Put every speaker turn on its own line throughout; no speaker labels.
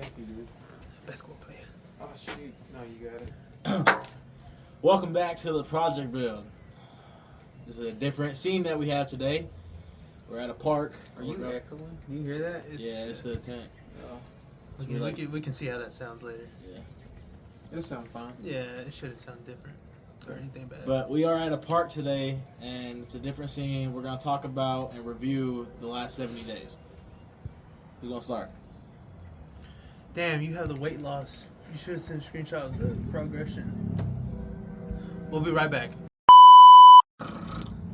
50, dude.
Basketball player.
Oh, shoot. No, you got it.
Welcome back to the project build. This is a different scene that we have today. We're at a park.
Are you echoing? Do you hear that?
It's the tent.
We can see how that sounds later.
Yeah.
It'll sound fine.
Yeah, it shouldn't sound different or anything bad.
But we are at a park today, and it's a different scene. We're going to talk about and review the last 70 days. Who's going to start?
Damn, you have the weight loss. You should have sent a screenshot of the progression. We'll be right back.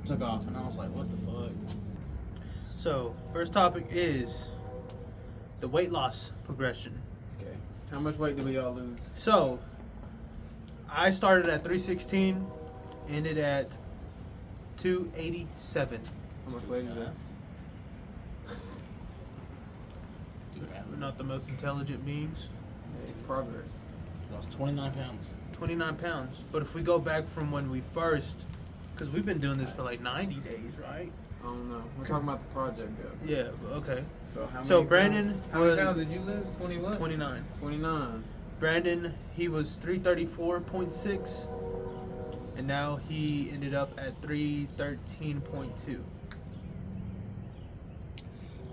Took off, and I was like, what the fuck?
So, first topic is the weight loss progression.
Okay. How much weight did we all lose?
So, I started at 316, ended at 287.
How much weight is that?
We're not the most intelligent beings.
Hey, progress.
Lost 29 pounds.
29 pounds. But if we go back from when we first, because we've been doing this for like 90 days, right?
I don't know. We're talking about the project, though.
Yeah, okay.
So how many
So
pounds?
Branden
How many
was
pounds did you lose? 21?
29.
29.
Branden, he was 334.6, and now he ended up at 313.2.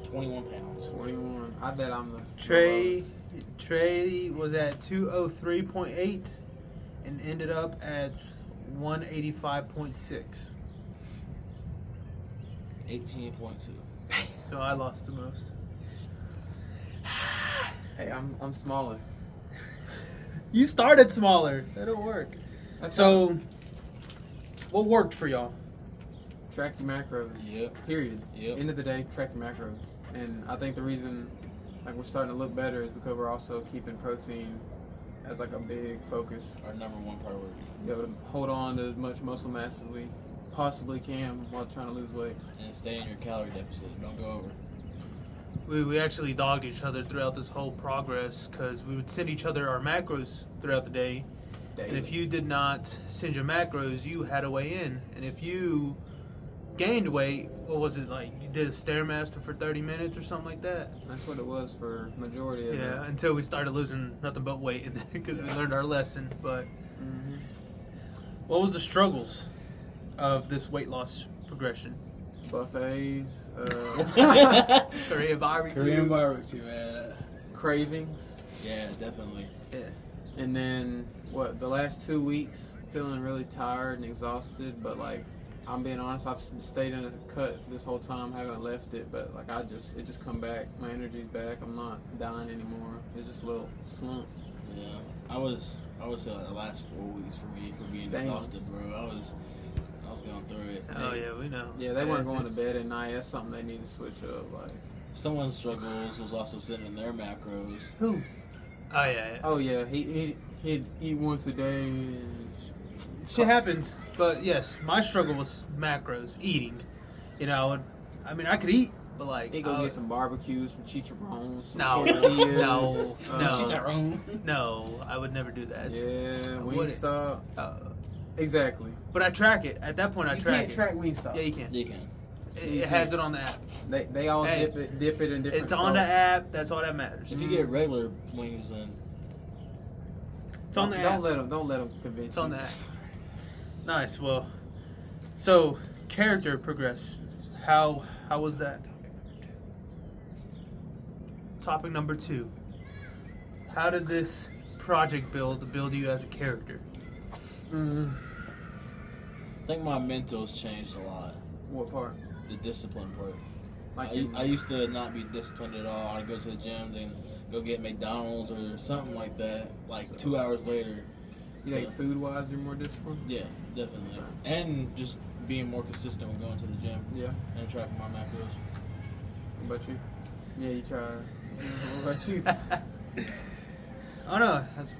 21 pounds.
21. I bet I'm the
Trey was at 203.8 and ended up at 185.6.
18.2.
So I lost the most.
Hey, I'm smaller.
You started smaller. That'll work.
That's
So, what worked for y'all?
track your macros.
Yep.
Period.
Yep.
End of the day, track your macros. And I think the reason like we're starting to look better is because we're also keeping protein as like a big focus.
Our number one priority.
Be able to hold on to as much muscle mass as we possibly can while trying to lose weight.
And stay in your calorie deficit. Don't go over.
We actually dogged each other throughout this whole progress because we would send each other our macros throughout the day. And if you did not send your macros, you had to weigh in. And if you gained weight, what was it like? You did a Stairmaster for 30 minutes or something like that?
That's what it was for majority of it.
Yeah, until we started losing nothing but weight because we learned our lesson. But
Mm-hmm.
what was the struggles of this weight loss progression?
Buffets,
Korean barbecue.
Korean barbecue, man.
cravings,
Yeah, definitely.
Yeah.
and then the last 2 weeks feeling really tired and exhausted, but like I'm being honest, I've stayed in a cut this whole time, haven't left it, but like it just come back. My energy's back. I'm not dying anymore. It's just a little slump.
Yeah. I would say like the last 4 weeks for me for being
Damn.
exhausted, bro. I was going through it.
Oh, yeah, we know.
Yeah, they weren't going to bed at night. That's something they need to switch up. Like,
Someone's struggles was also sitting in their macros.
Who? Oh, yeah.
oh yeah, he'd eat once a day.
Shit happens. But yes, my struggle was macros, eating. You know, I could eat, but like.
He'd go get some barbecue, some chicharrones, some
No,
tortillas.
no, no.
Chicharron.
No, I would never do that.
Yeah,
Would it?
Wingstop. Exactly.
But I track it. At that point, I
You
track
can't
it.
track Wingstop.
Yeah, you can.
You can.
It has it on the app.
They all
Hey,
dip it in different.
It's on the
sauce.
app. That's all that matters.
If you get regular wings, then
It's on the
Don't
app.
let them convince
It's
you.
on the app. Nice. Well, so character progress. How was that? Topic number 2. How did this project build you as a character?
I think my mental's changed a lot.
What part?
The discipline part.
Like
I used to not be disciplined at all. I'd go to the gym, then go get McDonald's or something like that. Like 2 hours later.
you think food wise you're more disciplined?
Yeah, definitely.
Okay.
And just being more consistent with going to the gym
Yeah.
and tracking my macros.
What about you? Yeah, you try. What about you?
I don't know. As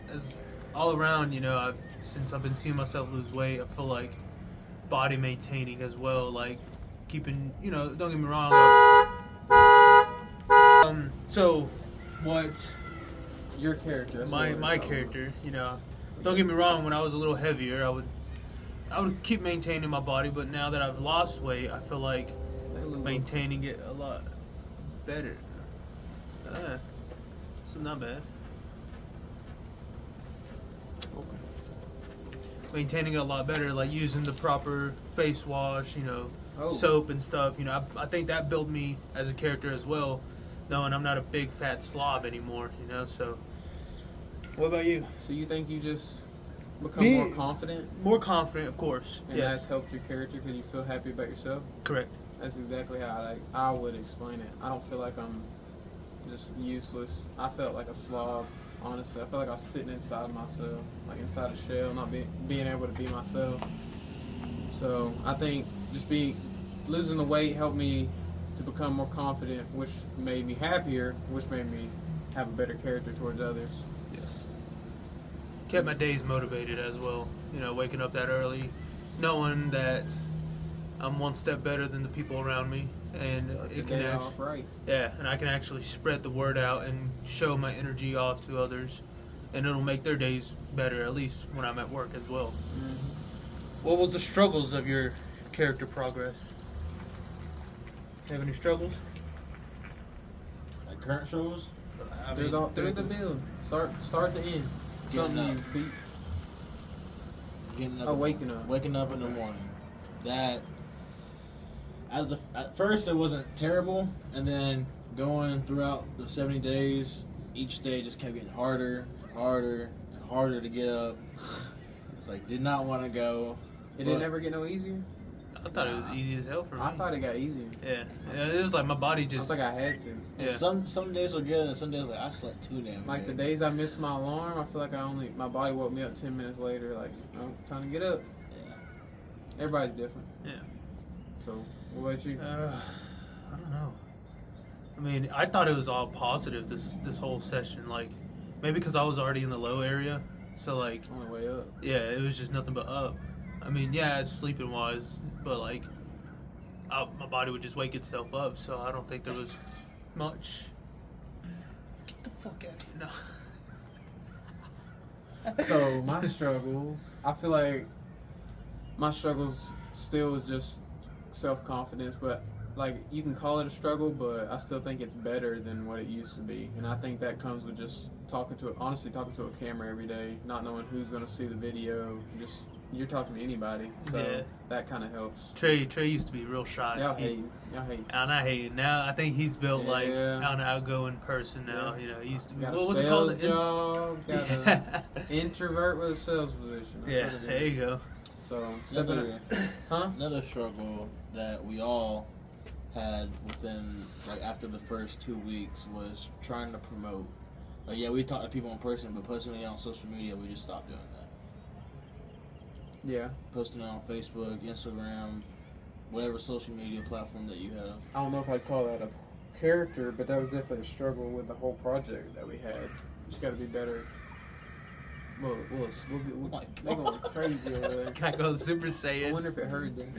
all around, you know, since I've been seeing myself lose weight, I feel like body maintaining as well, like keeping, you know, don't get me wrong. So what
Your character. That's
my
what
my
we're talking
character, you know, don't get me wrong, when I was a little heavier, I would keep maintaining my body, but now that I've lost weight, I feel like
about.
maintaining it a lot better. So not bad. Maintaining it a lot better, like using the proper face wash, soap and stuff. I think that built me as a character as well, knowing I'm not a big fat slob anymore. So. What about you?
So you think you just become more confident?
More confident, of course.
And that's helped your character because you feel happy about yourself?
Correct.
That's exactly how I would explain it. I don't feel like I'm just useless. I felt like a slob, honestly. I felt like I was sitting inside myself, like inside a shell, not being able to be myself. So I think just losing the weight helped me to become more confident, which made me happier, which made me have a better character towards others.
Yes. Kept my days motivated as well. Waking up that early, knowing that I'm one step better than the people around me, and it can and I can actually spread the word out and show my energy off to others, and it'll make their days better, at least when I'm at work as well.
Mm-hmm.
What was the struggles of your character progress? Have any struggles?
Like current struggles?
There's all through the build. Start to end. Something you beat. Waking up.
Waking up in the morning. That at first it wasn't terrible, and then going throughout the 70 days, each day just kept getting harder and harder and harder to get up. It's like did not want to go.
It didn't ever get no easier?
I thought it was easy as hell for me.
I thought it got easier.
Yeah, it was like my body just.
I was like I had to.
Yeah. Some days were good, and some days I slept too damn.
Like
good.
the days I missed my alarm, I feel like my body woke me up 10 minutes later. Like time to get up.
Yeah.
Everybody's different.
Yeah.
So what about you?
I don't know. I mean, I thought it was all positive this whole session. Like maybe because I was already in the low area, so like
on the way up.
Yeah, it was just nothing but up. I mean, yeah, it's sleeping wise, but like, my body would just wake itself up, so I don't think there was much. Get the fuck out of here! No.
So my struggles, I feel like my struggles still is just self-confidence, but like you can call it a struggle, but I still think it's better than what it used to be, and I think that comes with just talking to a camera every day, not knowing who's going to see the video, just. You're talking to anybody, so that kind of helps.
Trey used to be real shy.
Y'all hate.
And I hate it. Now I think he's built like an outgoing person now. He used to be. What was it called?
Job, got an introvert with a sales position.
That's there you go.
So
another struggle that we all had within after the first 2 weeks was trying to promote. We talk to people in person, but posting it on social media, we just stopped doing that.
Yeah.
Posting it on Facebook, Instagram, whatever social media platform that you have.
I don't know if I'd call that a character, but that was definitely a struggle with the whole project that we had. Just got to be better. We'll go crazy over there.
Can't go Super Saiyan.
I wonder if it heard that.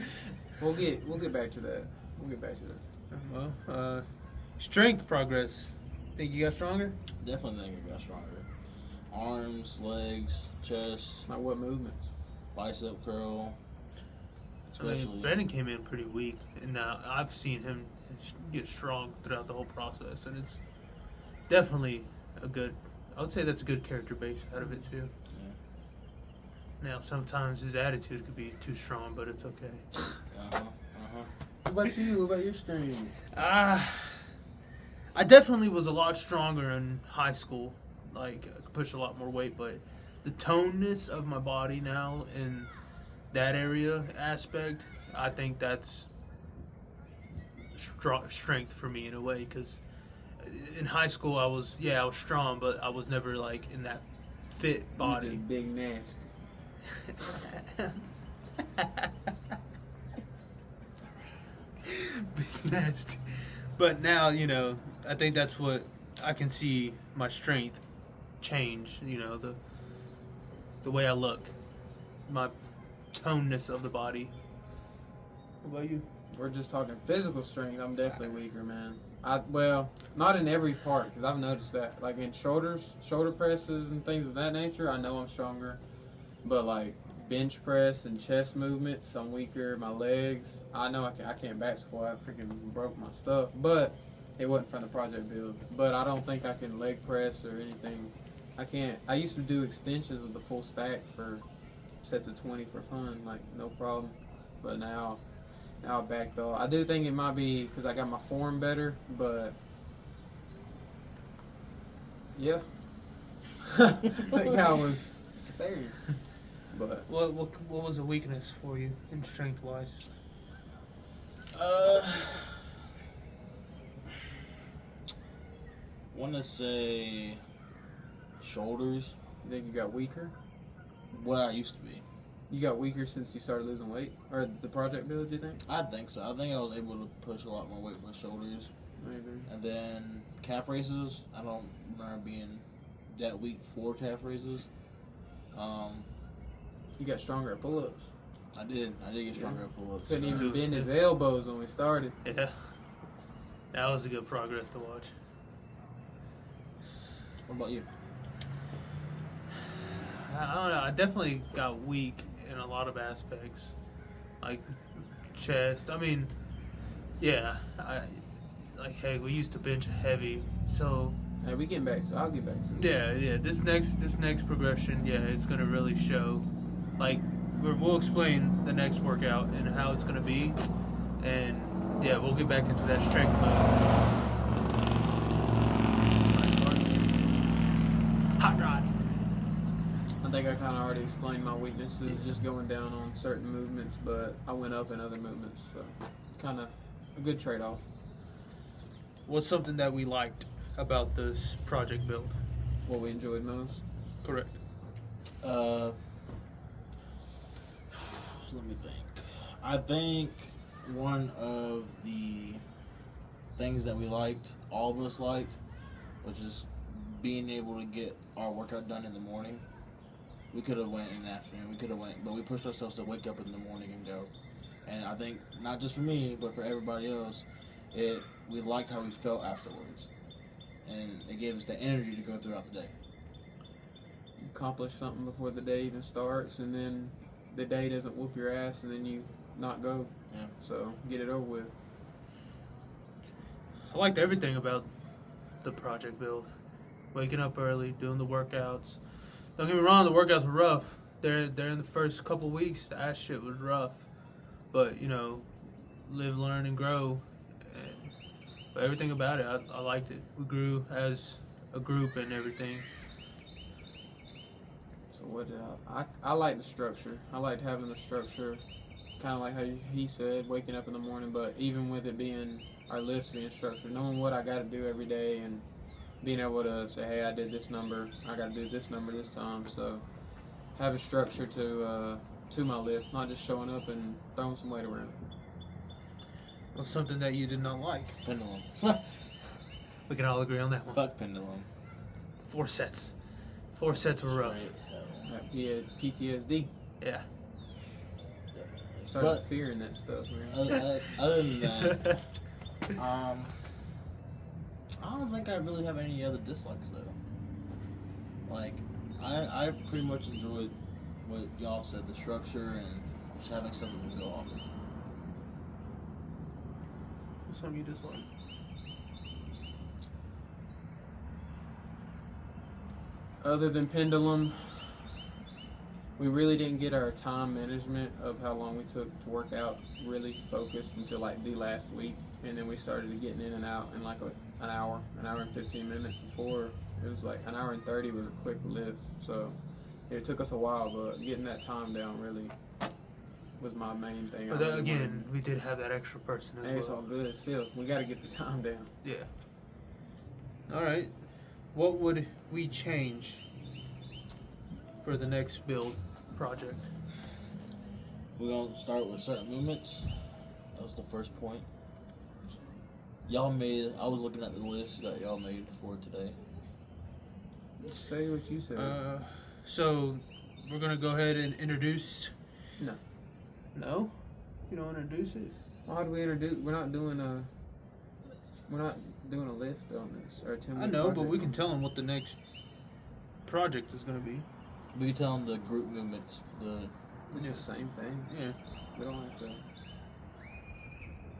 We'll get back to that.
Well, strength progress. Think you got stronger?
Definitely think I got stronger. Arms, legs, chest.
Like what movements?
Bicep curl. Especially.
Branden came in pretty weak, and now I've seen him get strong throughout the whole process, and it's definitely I would say that's a good character base out of it too. Yeah. Now sometimes his attitude could be too strong, but it's okay.
What about you? What about your strength?
I definitely was a lot stronger in high school. Like I could push a lot more weight, but the toneness of my body now in that area aspect, I think that's strength for me in a way. Because in high school, I was strong, but I was never like in that fit body.
Big nasty.
Big nasty. But now, I think that's what I can see my strength change. The way I look, my toneness of the body. What about you?
We're just talking physical strength. I'm definitely weaker, man. Not in every part, because I've noticed that. Like in shoulder presses and things of that nature, I know I'm stronger. But like bench press and chest movements, I'm weaker. My legs, I know I can't back squat. I freaking broke my stuff. But It wasn't from the project build, but I don't think I can leg press or anything. I can't. I used to do extensions with the full stack for sets of 20 for fun, like no problem. But now I backed off. I do think it might be because I got my form better, but yeah, I think I was staring. But
What was a weakness for you in strength wise?
Want to say shoulders.
you think you got weaker?
What I used to be.
You got weaker since you started losing weight, or the project build? You think?
I think so. I think I was able to push a lot more weight for shoulders.
Maybe.
And then calf raises, I don't remember being that weak for calf raises.
You got stronger at pull-ups.
I did get stronger at pull-ups.
Couldn't even bend his elbows when we started.
Yeah, that was a good progress to watch.
What about you?
I don't know. I definitely got weak in a lot of aspects, like chest. I mean, yeah. Hey, we used to bench heavy, so
Hey, we getting back to. I'll get back to it.
yeah. This next progression, yeah, it's gonna really show. Like, we'll explain the next workout and how it's gonna be, and yeah, we'll get back into that strength mode. Hot rod.
I think I kind of already explained my weaknesses, just going down on certain movements, but I went up in other movements, so kind of a good trade-off.
What's something that we liked about this project build?
What we enjoyed most.
Correct.
Let me think. I think one of the things that we liked, all of us liked, was just being able to get our workout done in the morning. We could have went in the afternoon. We could have went, but we pushed ourselves to wake up in the morning and go. And I think not just for me, but for everybody else, we liked how we felt afterwards, and it gave us the energy to go throughout the day.
Accomplish something before the day even starts, and then the day doesn't whoop your ass, and then you not go.
Yeah.
So get it over with.
I liked everything about the project build. Waking up early, doing the workouts. Don't get me wrong, the workouts were rough. They're in the first couple weeks, that shit was rough. But, you know, live, learn, and grow. But everything about it, I liked it. We grew as a group and everything.
So what did I like the structure. I liked having the structure, kind of like how he said, waking up in the morning, but even with it being, our lifts being structured, knowing what I got to do every day and being able to say, hey, I did this number, I got to do this number this time. So have a structure to my lift, not just showing up and throwing some weight around.
Well, something that you did not like.
Pendulum.
We can all agree on that one.
Fuck pendulum.
4 sets. 4 sets were rough.
Straight hell.
PTSD.
Yeah.
Started
But-
fearing that stuff, man.
Other than that, I don't think I really have any other dislikes though. Like, I pretty much enjoyed what y'all said, the structure and just having something to go off of.
Something you dislike?
Other than pendulum, we really didn't get our time management of how long we took to work out really focused until like the last week, and then we started getting in and out in like an hour and 15 minutes. Before it was like an hour and 30 was a quick lift, so it took us a while, but getting that time down really was my main thing.
But then again, we did have that extra person as
Hey, it's all
well.
good. Still, we got to get the time down.
Yeah. All right. What would we change for the next build project?
We're gonna start with certain movements. That was the first point. Y'all made. I was looking at the list that y'all made for today.
Say what you said.
So we're gonna go ahead and introduce.
No.
No. You don't introduce it.
How do we introduce? We're not doing a lift on this or a 10
I know, but we can tell them what the next project is gonna be.
We can tell them the group movements.
It's the same thing.
Yeah.
We don't have to.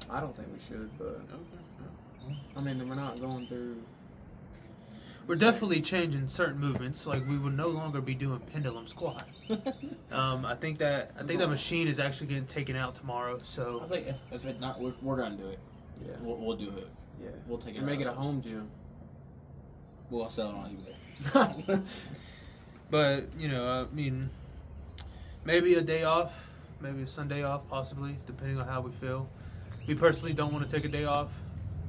I don't think we should, but
Okay.
I mean, we're not going through.
We're definitely changing certain movements. Like we would no longer be doing pendulum squat. I think that machine is actually getting taken out tomorrow. So
I think if it's not, we're gonna do it.
Yeah,
we'll do it.
Yeah,
we'll take it.
Make it a home gym.
We'll sell it on eBay.
But I mean, maybe a day off, maybe a Sunday off, possibly, depending on how we feel. We personally don't want to take a day off.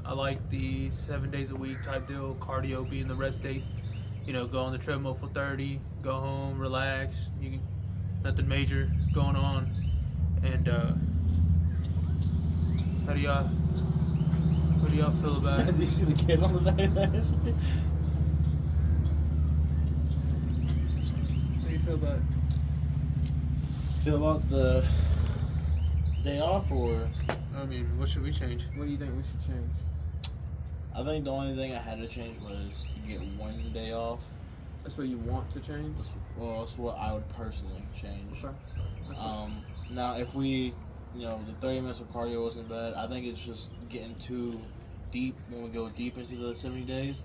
I like the 7 days a week type deal, cardio being the rest day. Go on the treadmill for 30, go home, relax. Nothing major going on. And what do y'all feel about it?
Did you see the kid on the night?
How do you feel about it?
Feel about the day off, or?
I mean, what should we change?
What do you think we should change?
I think the only thing I had to change was get 1 day off.
That's what you want to change?
That's what I would personally change.
Okay.
Now, if we, the 30 minutes of cardio wasn't bad. I think it's just getting too deep. When we go deep into the 70 days,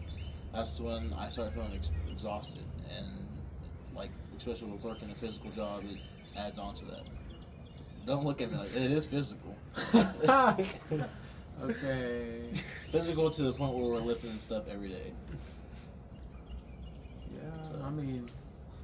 that's when I start feeling exhausted. And, especially with working a physical job, it adds on to that. Don't look at me like it is physical.
Okay.
Physical to the point where we're lifting stuff every day.
Yeah,
So.
I mean,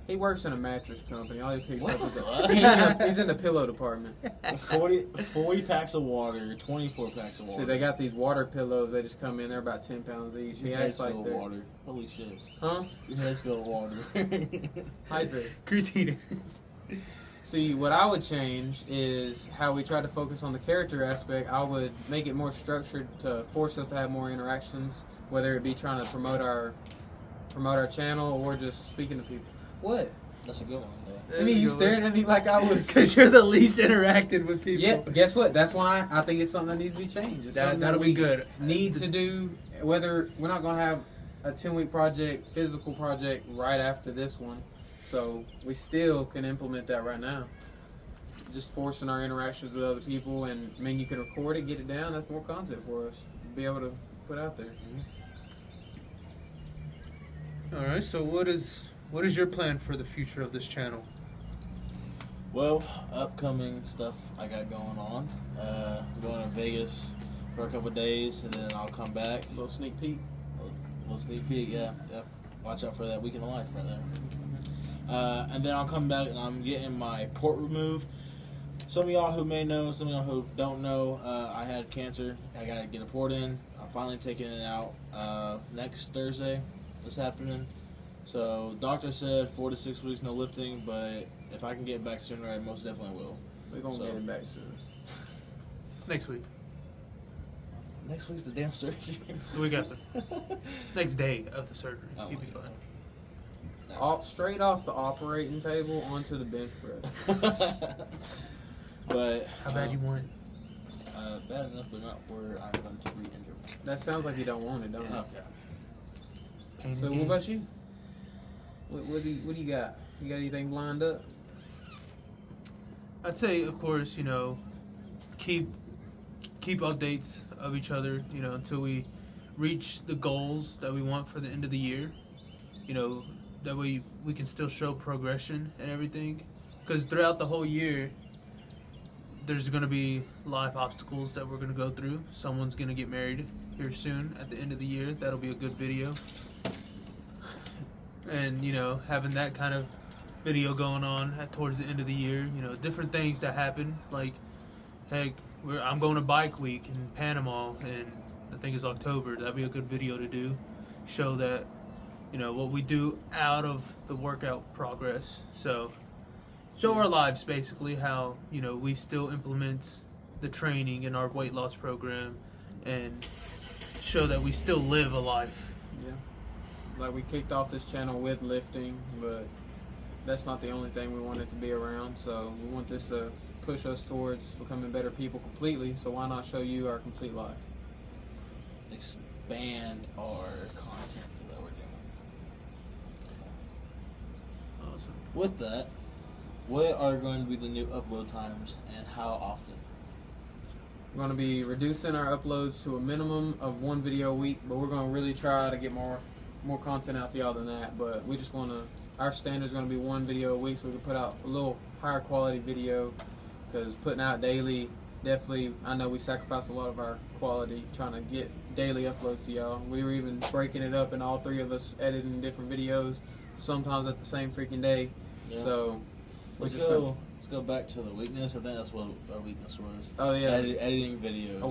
he works in a mattress company. All he picks up is he's in the pillow department.
40 packs of water, 24 packs of water.
See, they got these water pillows. They just come in. They're about 10 pounds each. He acts like they're
water. Holy shit.
Huh?
Your head's filled with water.
Hydrate.
Creatine.
See, what I would change is how we try to focus on the character aspect. I would make it more structured to force us to have more interactions, whether it be trying to promote our channel or just speaking to people. What?
That's a good one, though.
I mean, you staring at me like I was.
Because you're the least interacted with people.
Yeah, guess what? That's why I think it's something that needs to be changed. It's something
That'll
that
be good.
Need to do. Whether we're not gonna have a 10-week project, physical project right after this one, so we still can implement that right now. Just forcing our interactions with other people, and I mean, you can record it, get it down. That's more content for us to be able to put out there.
All right. So what is your plan for the future of this channel?
Well, upcoming stuff I got going on. I'm going to Vegas for a couple of days, and then I'll come back.
A little sneak peek.
A little sneak peek, yeah. Watch out for that weekend of life right there. And then I'll come back and I'm getting my port removed. Some of y'all who may know, some of y'all who don't know, I had cancer. I got to get a port in. I'm finally taking it out next Thursday. It's happening. So doctor said 4 to 6 weeks, no lifting, but if I can get back sooner, I most definitely will.
We're gonna get it back soon.
Next week.
Next week's the damn surgery.
The week after. Next day of the surgery.
Oh,
You'll be fine.
Straight off the operating table onto the bench press.
But
how bad you want it?
Bad enough, but not where I'm going to re-injure myself.
That sounds like you don't want it, don't it?
Okay.
So what about you? What do you got? You got anything lined up?
I'd say, of course, keep updates of each other, until we reach the goals that we want for the end of the year. That way we can still show progression and everything. Because throughout the whole year, there's going to be life obstacles that we're going to go through. Someone's going to get married here soon at the end of the year. That'll be a good video. And, having that kind of video going on towards the end of the year, different things that happen. Like, heck, I'm going to bike week in Panama, and I think it's October. That'd be a good video to do. Show that, what we do out of the workout progress. So, show our lives, basically, how, we still implement the training in our weight loss program, and show that we still live a life.
Yeah. Like, we kicked off this channel with lifting, but that's not the only thing we want it to be around. So we want this to push us towards becoming better people completely. So why not show you our complete life?
Expand our content that we're doing.
Awesome.
With that, what are going to be the new upload times and how often?
We're going to be reducing our uploads to a minimum of 1 video a week, but we're going to really try to get more content out to y'all than that. But we just want to, our standard is going to be 1 video a week so we can put out a little higher quality video, because putting out daily, definitely, I know we sacrificed a lot of our quality trying to get daily uploads to y'all. We were even breaking it up, and all 3 of us editing different videos, sometimes at the same freaking day.
Yeah.
So
let's go back to the weakness. I think that's what our weakness was.
Oh yeah,
editing videos.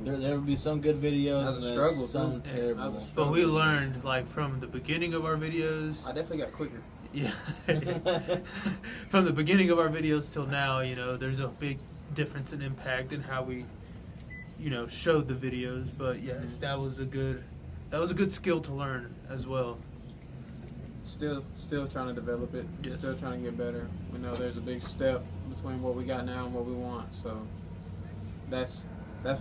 There would be some good videos and then some terrible.
But we learned, like, from the beginning of our videos.
I definitely got quicker.
Yeah. From the beginning of our videos till now, you know, there's a big difference in impact in how we, you know, showed the videos. But yes, that was a good skill to learn as well.
Still trying to develop it.
Yes.
Still trying to get better. We know there's a big step between what we got now and what we want. So that's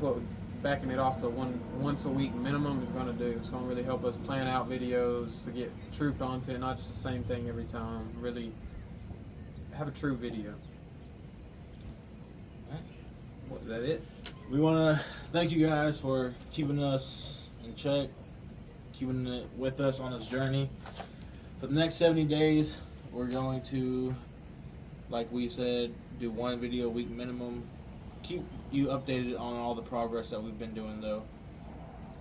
what backing it off to once a week minimum is going to do. It's going to really help us plan out videos to get true content, not just the same thing every time. Really have a true video. What, is that it?
We want to thank you guys for keeping us in check, keeping it with us on this journey. For the next 70 days, we're going to, like we said, do 1 video a week minimum. Keep you updated on all the progress that we've been doing, though.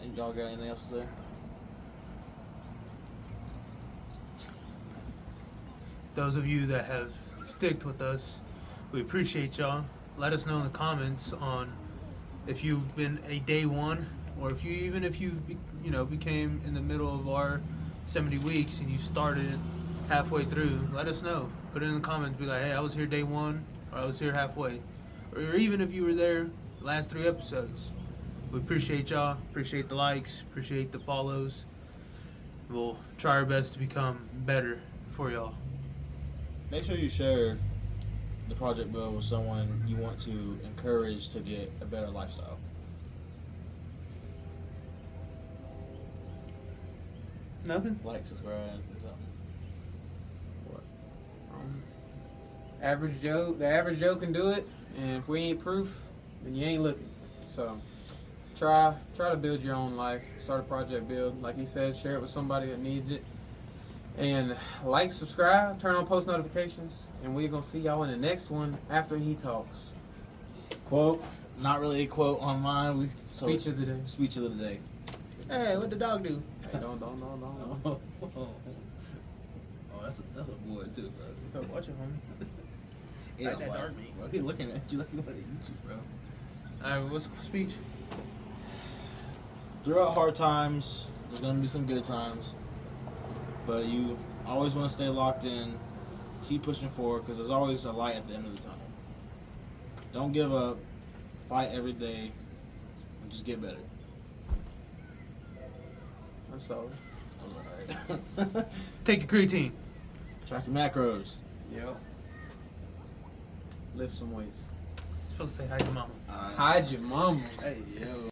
And y'all got anything else to say?
Those of you that have sticked with us, we appreciate y'all. Let us know in the comments on if you've been a day one, or if you became in the middle of our 70 weeks and you started halfway through. Let us know. Put it in the comments. Be like, hey, I was here day 1, or I was here halfway, or even if you were there the last 3 episodes. We appreciate y'all. Appreciate the likes. Appreciate the follows. We'll try our best to become better for y'all.
Make sure you share the project build with someone you want to encourage to get a better lifestyle.
Nothing?
Like, subscribe, or something.
What? Average Joe. The average Joe can do it, and if we ain't proof, then you ain't looking. So try to build your own life. Start a project build. Like he said, share it with somebody that needs it. And like, subscribe, turn on post notifications, and we're going to see y'all in the next one after he talks.
Quote, not really a quote on mine.
Speech of the day.
Speech of the day.
Hey, what'd the dog do?
Hey, don't.
Oh, that's a boy too, bro.
Watch it, homie.
Yeah,
Like that dark meat.
Bro, he's looking at you like you want to eat you, bro.
Alright, what's the speech?
Throughout hard times, there's gonna be some good times, but you always want to stay locked in, keep pushing forward, because there's always a light at the end of the tunnel. Don't give up, fight every day, and just get better.
I'm sorry.
Alright.
Take your creatine.
Track your macros.
Yep. Lift some weights.
Supposed to say hi to mama.
Alright.
Hide your mama.
Hey, yo.